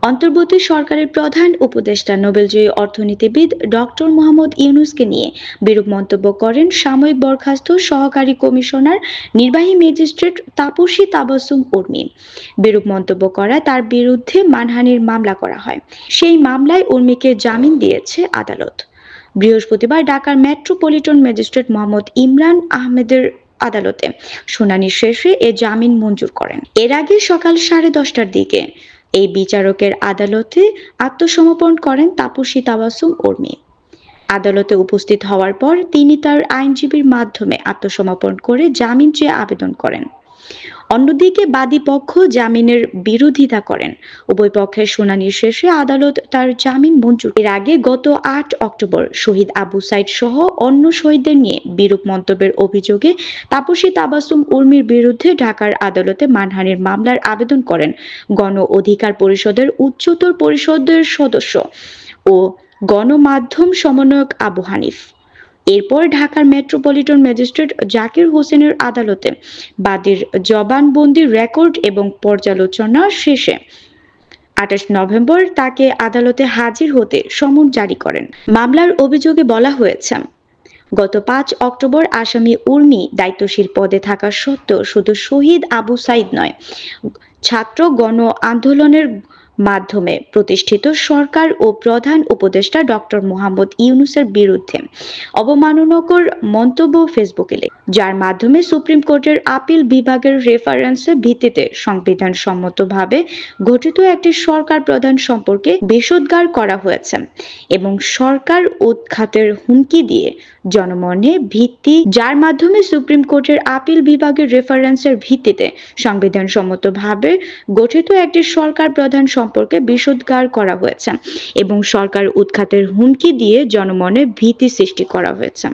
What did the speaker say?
অন্তর্বর্তী সরকারের প্রধান উপদেষ্টা নোবেলজয়ী অর্থনীতিবিদ ডক্টর মোহাম্মদ ইউনূসকে নিয়ে বিরূপ মন্তব্য করেন সাময়িক বরখাস্ত সহকারী কমিশনার নির্বাহী ম্যাজিস্ট্রেট তাপসী তাবাসসুম উর্মি। বিরূপ মন্তব্য করায় তার বিরুদ্ধে মানহানির মামলা করা হয়। সেই মামলায় উর্মিকে জামিন দিয়েছে আদালত। বৃহস্পতিবার ঢাকার মেট্রোপলিটন ম্যাজিস্ট্রেট মোহাম্মদ ইমরান আহমেদের আদালতে শুনানি শেষে এ জামিন মঞ্জুর করেন। এর আগে সকাল 10:30টার দিকে এই বিচারকের আদালতে আত্মসমর্পণ করেন তাপসী তাবাসসুম উর্মি। আদালতে উপস্থিত হওয়ার পর তিনি তার আইনজীবীর মাধ্যমে আত্মসমর্পণ করে জামিন চেয়ে আবেদন করেন। অন্যদিকে বাদী পক্ষ জামিনের বিরোধিতা করেন। উভয় পক্ষের শুনানি শেষে আদালত তার জামিন মঞ্জুর। এর আগে গত 8 অক্টোবর শহীদ আবু সাইদ সহ অন্য শহীদদের নিয়ে বিরূপ মন্তব্যের অভিযোগে তাপসী তাবাসসুম উর্মির বিরুদ্ধে ঢাকার আদালতে মানহানির মামলার আবেদন করেন গণ অধিকার পরিষদের উচ্চতর পরিষদের সদস্য ও গণমাধ্যম সমন্বয়ক আবু হানিফ। এরপর ঢাকার মেট্রোপলিটন ম্যাজিস্ট্রেট জাকির হোসেনের আদালতে বাদীর জবানবন্দি রেকর্ড এবং পর্যালোচনা শেষে 28 নভেম্বর তাকে আদালতে হাজির হতে সমন জারি করেন। মামলার অভিযোগে বলা হয়েছে, গত 5 অক্টোবর আসামি উর্মি দায়িত্বশীল পদে থাকা সত্ত্বেও শুধু শহীদ আবু সাইদ নয়, ছাত্র গণ আন্দোলনের মাধ্যমে প্রতিষ্ঠিত সরকার ও প্রধান উপদেষ্টা ডক্টর মোহাম্মদ ইউনূসের বিরুদ্ধে অবমাননাকর মন্তব্য ফেসবুকে যার মাধ্যমে সুপ্রিম কোর্টের আপিল বিভাগের রেফারেন্সের ভিত্তিতে সংবিধানসম্মতভাবে গঠিত একটি সরকার প্রধান সম্পর্কে বিষোদ্গার করা হয়েছে এবং সরকার উৎখাতের হুমকি দিয়ে জনমনে ভিত্তি যার মাধ্যমে সুপ্রিম কোর্টের আপিল বিভাগের রেফারেন্সের ভিত্তিতে সংবিধানসম্মতভাবে গঠিত একটি সরকার প্রধান সম্পর্কে বিষোদ্গার করা হয়েছে এবং সরকার উৎখাতের হুমকি দিয়ে জনমনে ভীতি সৃষ্টি করা হয়েছে।